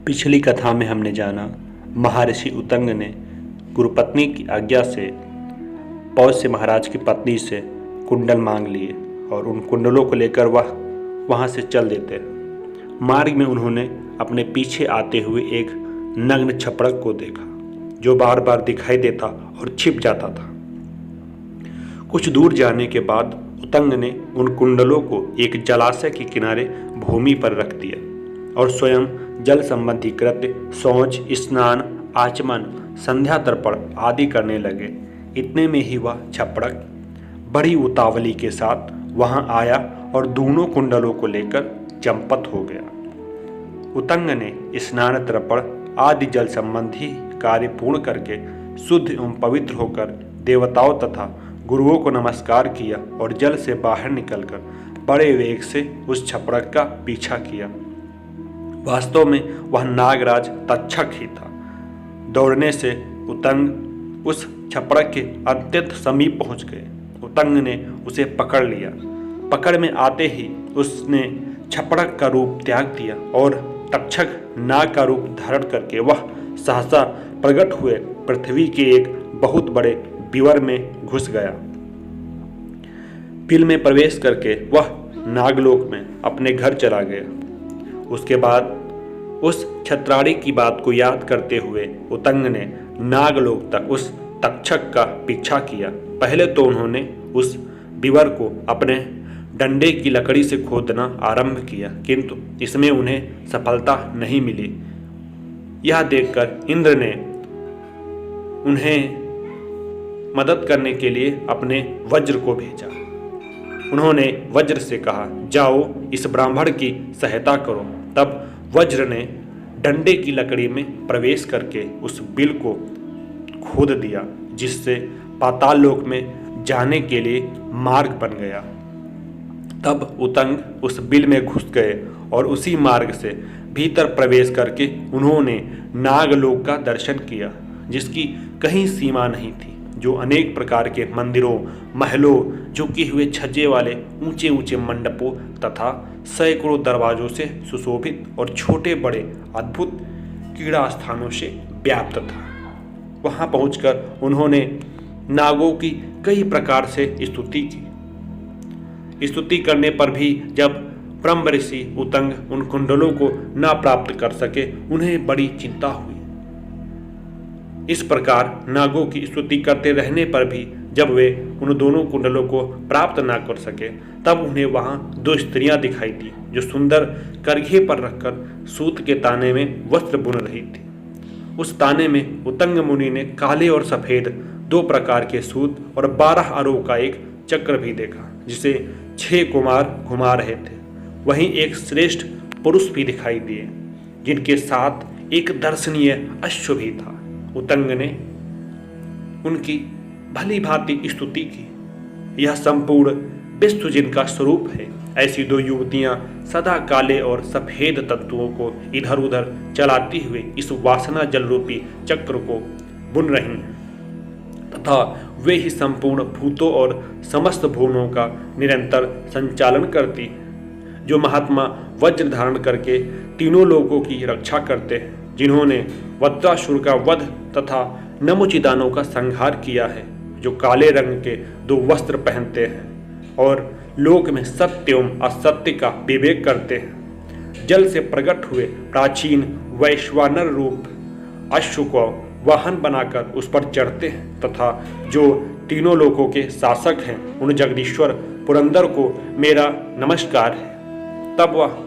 पिछली कथा में हमने जाना महर्षि उतंग ने गुरुपत्नी की आज्ञा से पौष्य महाराज की पत्नी से कुंडल मांग लिए और उन कुंडलों को लेकर वह वहाँ से चल देते। मार्ग में उन्होंने अपने पीछे आते हुए एक नग्न छपड़क को देखा जो बार बार दिखाई देता और छिप जाता था। कुछ दूर जाने के बाद उतंग ने उन कुंडलों को एक जलाशय के किनारे भूमि पर रख दिया और स्वयं जल संबंधी कृत्य शौच, स्नान, आचमन, संध्या तर्पण आदि करने लगे। इतने में ही वह छपड़क बड़ी उतावली के साथ वहां आया और दोनों कुंडलों को लेकर चंपत हो गया। उतंग ने स्नान, तर्पण आदि जल संबंधी कार्य पूर्ण करके शुद्ध एवं पवित्र होकर देवताओं तथा गुरुओं को नमस्कार किया और जल से बाहर निकलकर बड़े वेग से उस छपड़क का पीछा किया। वास्तव में वह नागराज तक्षक ही था। दौड़ने से उतंग उस छपड़क के अत्यंत समीप पहुंच गए। उतंग ने उसे पकड़ लिया। पकड़ में आते ही उसने छपड़क का रूप त्याग दिया और तक्षक नाग का रूप धारण करके वह सहसा प्रकट हुए पृथ्वी के एक बहुत बड़े विवर में घुस गया। बिल में प्रवेश करके वह नागलोक में अपने घर चला गया। उसके बाद उस छत्राड़ी की बात को याद करते हुए उतंग ने नागलोक तक उस तक्षक का पीछा किया। पहले तो उन्होंने उस विवर को अपने डंडे की लकड़ी से खोदना आरंभ किया, किंतु इसमें उन्हें सफलता नहीं मिली। यह देखकर इंद्र ने उन्हें मदद करने के लिए अपने वज्र को भेजा। उन्होंने वज्र से कहा, जाओ इस ब्राह्मण की सहायता करो। तब वज्र ने डंडे की लकड़ी में प्रवेश करके उस बिल को खोद दिया, जिससे पाताल लोक में जाने के लिए मार्ग बन गया। तब उतंग उस बिल में घुस गए और उसी मार्ग से भीतर प्रवेश करके उन्होंने नागलोक का दर्शन किया, जिसकी कहीं सीमा नहीं थी, जो अनेक प्रकार के मंदिरों, महलों, झुके हुए छज्जे वाले ऊंचे ऊंचे मंडपों तथा सैकड़ों दरवाजों से सुशोभित और छोटे बड़े अद्भुत क्रीड़ा स्थानों से व्याप्त था। वहां पहुंचकर उन्होंने नागों की कई प्रकार से स्तुति की। स्तुति करने पर भी जब ब्रह्म ऋषि उतंग उन कुंडलों को न प्राप्त कर सके, उन्हें बड़ी चिंता हुई। इस प्रकार नागों की स्तुति करते रहने पर भी जब वे उन दोनों कुंडलों को प्राप्त ना कर सके, तब उन्हें वहां दो स्त्रियां दिखाई दी जो सुंदर करघे पर रखकर सूत के ताने में वस्त्र बुन रही थी। उस ताने में उतंग मुनि ने काले और सफेद दो प्रकार के सूत और 12 अरों का एक चक्र भी देखा, जिसे 6 कुमार घुमा रहे थे। वहीं एक श्रेष्ठ पुरुष भी दिखाई दिए, जिनके साथ एक दर्शनीय अश्व भी था। उतंग ने उनकी भली भांति स्तुति की। यह संपूर्ण विश्व जिनका स्वरूप है, ऐसी दो युवतियां सदा काले और सफेद तत्वों को इधर उधर चलाती हुए इस वासना जल रूपी चक्र को बुन रही तथा वे ही संपूर्ण भूतों और समस्त भुवनों का निरंतर संचालन करती, जो महात्मा वज्र धारण करके तीनों लोगों की रक्षा करते हैं, जिन्होंने वज्रासुर का वध तथा नमुचिदानों का संहार किया है, जो काले रंग के 2 वस्त्र पहनते हैं और लोक में सत्य एवं असत्य का विवेक करते हैं। जल से प्रकट हुए प्राचीन वैश्वानर रूप अश्व को वाहन बनाकर उस पर चढ़ते हैं तथा जो तीनों लोकों के शासक हैं, उन जगदीश्वर पुरंदर को मेरा नमस्कार है। तब वह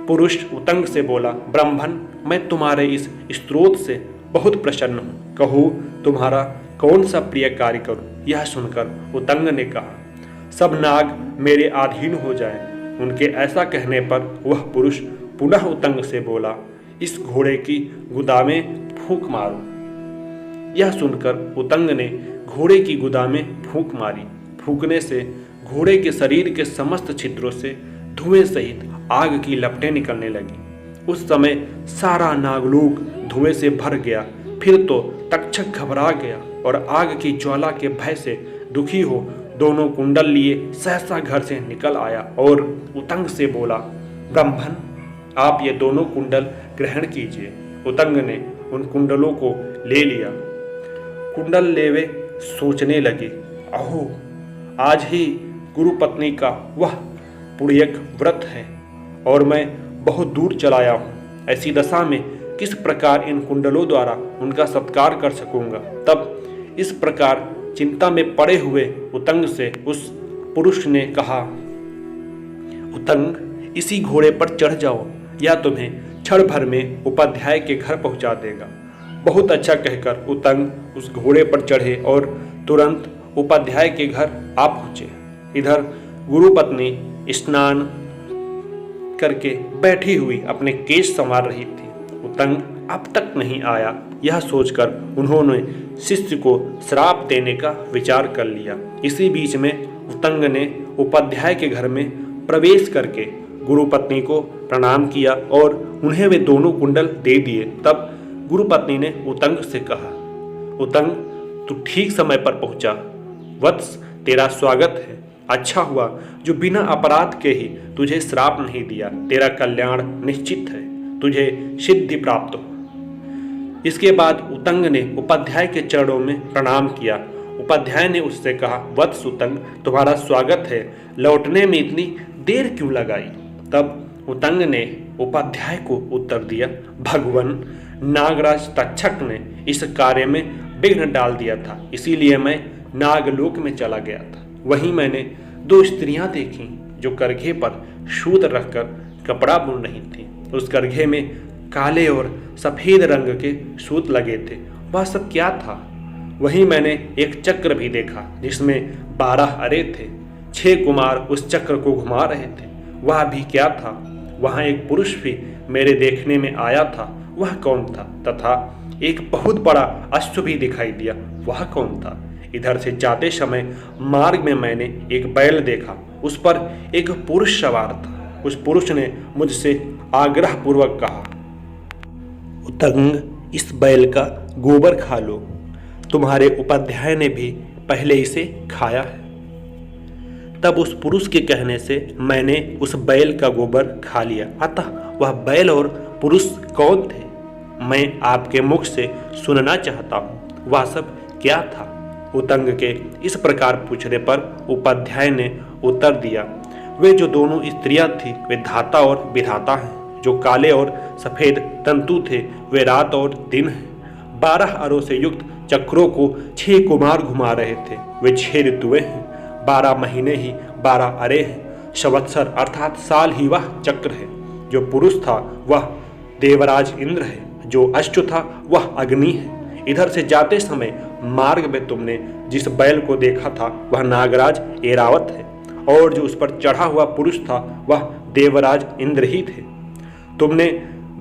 पुरुष उतंग से बोला, ब्राह्मण, मैं तुम्हारे इस स्त्रोत से बहुत प्रसन्न हूँ। कहो तुम्हारा कौन सा प्रिय कार्य करूँ। यह सुनकर उतंग ने कहा, सब नाग मेरे अधीन हो जाएं। उनके ऐसा कहने पर वह पुरुष पुनः उतंग से बोला, इस घोड़े की गुदा में फूंक मारो। यह सुनकर उतंग ने घोड़े की गुदा में फूंक मारी। फूंकने से घोड़े के शरीर के समस्त छिद्रों से धुएं सहित आग की लपटें निकलने लगी। उस समय सारा नागलोक धुएं से भर गया। फिर तो तक्षक घबरा गया और आग की ज्वाला के भय से दुखी हो दोनों कुंडल लिए सहसा घर से निकल आया और उतंग से बोला, ब्राह्मण, आप ये दोनों कुंडल ग्रहण कीजिए। उतंग ने उन कुंडलों को ले लिया। कुंडल लेवे सोचने लगे, अहो, आज ही गुरु पत्नी का वह पुण्यक व्रत है और मैं बहुत दूर चलाया हूँ। ऐसी दशा में किस प्रकार इन कुंडलों द्वारा उनका सत्कार कर सकूंगा। तब इस प्रकार चिंता में पड़े हुए उतंग से उस पुरुष ने कहा, उतंग, इसी घोड़े पर चढ़ जाओ, या तुम्हें क्षण भर में उपाध्याय के घर पहुंचा देगा। बहुत अच्छा कहकर उतंग उस घोड़े पर चढ़े और तुरंत उपाध्याय के घर आ पहुंचे। इधर गुरु पत्नी स्नान करके बैठी हुई अपने केश संवार रही थी। उतंग अब तक नहीं आया, यह सोचकर उन्होंने शिष्य को श्राप देने का विचार कर लिया। इसी बीच में उतंग ने उपाध्याय के घर में प्रवेश करके गुरु पत्नी को प्रणाम किया और उन्हें वे दोनों कुंडल दे दिए। तब गुरु पत्नी ने उतंग से कहा, उतंग, तू ठीक समय पर पहुंचा। वत्स, तेरा स्वागत है। अच्छा हुआ जो बिना अपराध के ही तुझे श्राप नहीं दिया। तेरा कल्याण निश्चित है, तुझे सिद्धि प्राप्त हो। इसके बाद उतंग ने उपाध्याय के चरणों में प्रणाम किया। उपाध्याय ने उससे कहा, वत्स उतंग, तुम्हारा स्वागत है, लौटने में इतनी देर क्यों लगाई। तब उतंग ने उपाध्याय को उत्तर दिया, भगवान, नागराज तक्षक ने इस कार्य में विघ्न डाल दिया था, इसीलिए मैं नागलोक में चला गया था। वहीं मैंने दो स्त्रियां देखी जो करघे पर सूत रखकर कपड़ा बुन रही थी। उस करघे में काले और सफेद रंग के सूत लगे थे। वह सब क्या था? वहीं मैंने एक चक्र भी देखा जिसमें 12 अरे थे। 6 कुमार उस चक्र को घुमा रहे थे। वह भी क्या था? वहां एक पुरुष भी मेरे देखने में आया था। वह कौन था? तथा एक बहुत बड़ा अश्व भी दिखाई दिया। वह कौन था? इधर से जाते समय मार्ग में मैंने एक बैल देखा, उस पर एक पुरुष सवार था। उस पुरुष ने मुझसे आग्रह पूर्वक कहा, उतंग, इस बैल का गोबर खा लो। तुम्हारे उपाध्याय ने भी पहले इसे खाया है। तब उस पुरुष के कहने से मैंने उस बैल का गोबर खा लिया। अतः वह बैल और पुरुष कौन थे? मैं आपके मुख से सुनना चाहता हूँ। वह सब क्या था? उतंग के इस प्रकार पूछने पर उपाध्याय ने उत्तर दिया, वे जो दोनों स्त्रियां थी वे धाता और विधाता हैं। जो काले और सफेद तंतु थे वे रात और दिन हैं। 12 अरों से युक्त चक्रों को 6 कुमार घुमा रहे थे। वे 6 ऋतुएं हैं। 12 महीने ही 12 अरे हैं। संवत्सर अर्थात साल ही वह चक्र है। जो पुरुष था वह देवराज इंद्र है। जो अश्व था वह अग्नि है। इधर से जाते समय मार्ग में तुमने जिस बैल को देखा था वह नागराज ऐरावत है, और जो उस पर चढ़ा हुआ पुरुष था वह देवराज इंद्र ही थे। तुमने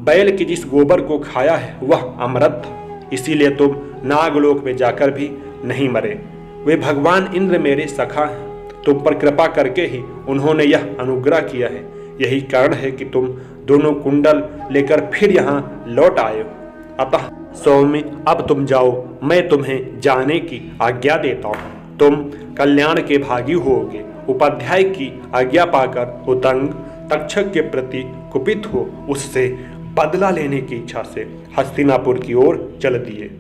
बैल के जिस गोबर को खाया है वह अमृत था, इसीलिए तुम नागलोक में जाकर भी नहीं मरे। वे भगवान इंद्र मेरे सखा हैं। तुम पर कृपा करके ही उन्होंने यह अनुग्रह किया है। यही कारण है कि तुम दोनों कुंडल लेकर फिर यहाँ लौट आए हो। अतः सौम्य, अब तुम जाओ, मैं तुम्हें जाने की आज्ञा देता हूँ। तुम कल्याण के भागी होगे। उपाध्याय की आज्ञा पाकर उतंग तक्षक के प्रति कुपित हो उससे बदला लेने की इच्छा से हस्तिनापुर की ओर चल दिए।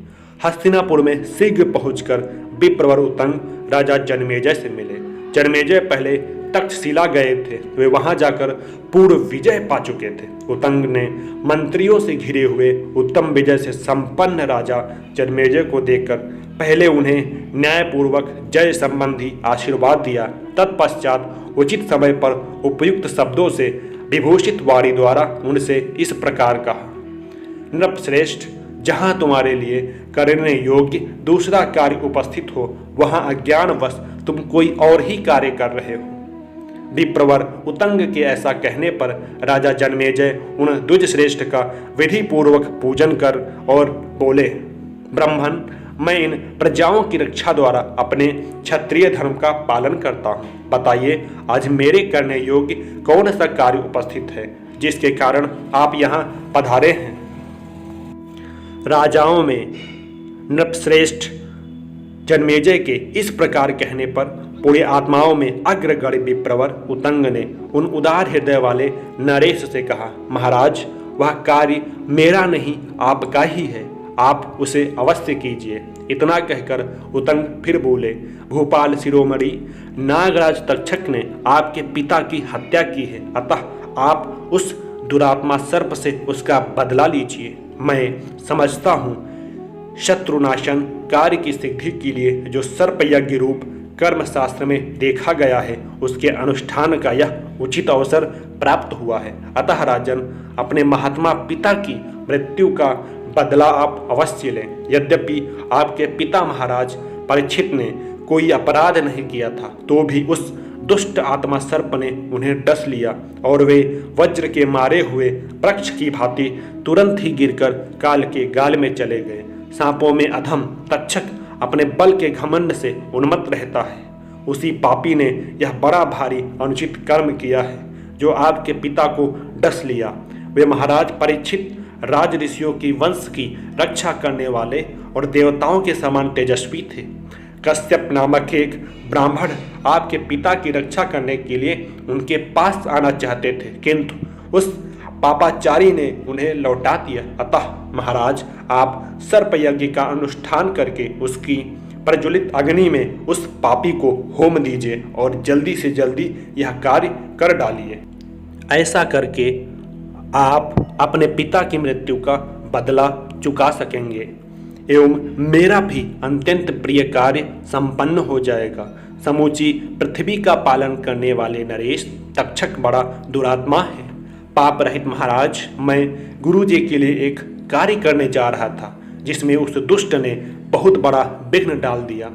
हस्तिनापुर में शीघ्र पहुंचकर विप्रवर उतंग राजा जन्मेजय से मिले। जन्मेजय पहले तक्षशिला गए थे। वे वहां जाकर पूर्ण विजय पा चुके थे। उतंग ने मंत्रियों से घिरे हुए उत्तम विजय से संपन्न राजा जन्मेजय को देखकर पहले उन्हें न्यायपूर्वक जय संबंधी आशीर्वाद दिया। तत्पश्चात उचित समय पर उपयुक्त शब्दों से विभूषित वाणी द्वारा उनसे इस प्रकार कहा, नृपश्रेष्ठ, जहाँ तुम्हारे लिए करने योग्य दूसरा कार्य उपस्थित हो वहाँ अज्ञानवश तुम कोई और ही कार्य कर रहे हो। विप्रवर उतंग के ऐसा कहने पर राजा जन्मेजय उन द्विजश्रेष्ठ का विधि पूर्वक पूजन कर और बोले, ब्राह्मण, मैं इन प्रजाओं की रक्षा द्वारा अपने क्षत्रिय धर्म का पालन करता हूँ। बताइए, आज मेरे करने योग्य कौन सा कार्य उपस्थित है जिसके कारण आप यहाँ पधारे हैं। राजाओं में नृपश्रेष्ठ जन्मेजय के इस प्रकार कहने पर पूरी आत्माओं में अग्रगण्य विप्रवर उतंग ने उन उदार हृदय वाले नरेश से कहा, महाराज वह कार्य मेरा नहीं आपका ही है, आप उसे अवश्य कीजिए। इतना कहकर उतंग फिर बोले, भोपाल शिरोमणि नागराज तक्षक ने आपके पिता की हत्या की है, अतः आप उस दुरात्मा सर्प से उसका बदला लीजिए। मैं समझता हूँ शत्रुनाशन कार्य की सिद्धि के लिए जो सर्प यज्ञ रूप कर्मशास्त्र में देखा गया है उसके अनुष्ठान का यह उचित अवसर प्राप्त हुआ है। अतः राजन, अपने महात्मा पिता की मृत्यु का बदला आप अवश्य लें। यद्यपि आपके पिता महाराज परीक्षित ने कोई अपराध नहीं किया था, तो भी उस दुष्ट आत्मा सर्प ने उन्हें डस लिया और वे वज्र के मारे हुए वृक्ष की भांति तुरंत ही गिरकर काल के गाल में चले गए। सांपों में अधम तक्षक अपने बल के घमंड से उन्मत्त रहता है। उसी पापी ने यह बड़ा भारी अनुचित कर्म किया है जो आपके पिता को डस लिया। वे महाराज परीक्षित राज ऋषियों की वंश की रक्षा करने वाले और देवताओं के समान तेजस्वी थे। कश्यप नामक एक ब्राह्मण आपके पिता की रक्षा करने के लिए उनके पास आना चाहते थे, किंतु उस पापाचारी ने उन्हें लौटा दिया। अतः महाराज, आप सर्प यज्ञ का अनुष्ठान करके उसकी प्रज्वलित अग्नि में उस पापी को होम दीजिए और जल्दी से जल्दी यह कार्य कर डालिए। ऐसा करके आप अपने पिता की मृत्यु का बदला चुका सकेंगे एवं मेरा भी अत्यंत प्रिय कार्य संपन्न हो जाएगा। समूची पृथ्वी का पालन करने वाले नरेश तक्षक बड़ा दुरात्मा है। पाप रहित महाराज, मैं गुरु जी के लिए एक कार्य करने जा रहा था जिसमें उस दुष्ट ने बहुत बड़ा विघ्न डाल दिया।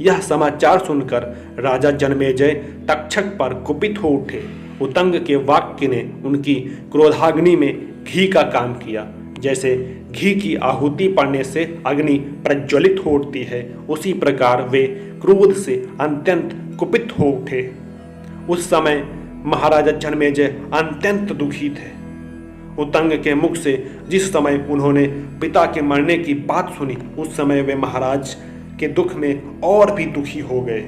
यह समाचार सुनकर राजा जन्मेजय तक्षक पर कुपित हो उठे। उतंग के वाक्य ने उनकी क्रोधाग्नि में घी का काम किया। जैसे घी की आहुति पड़ने से अग्नि प्रज्वलित हो उठती है, उसी प्रकार वे क्रोध से अत्यंत कुपित हो उठे। उस समय महाराजा जन्मेजय अत्यंत दुखी थे। उतंग के मुख से जिस समय उन्होंने पिता के मरने की बात सुनी, उस समय वे महाराज के दुख में और भी दुखी हो गए।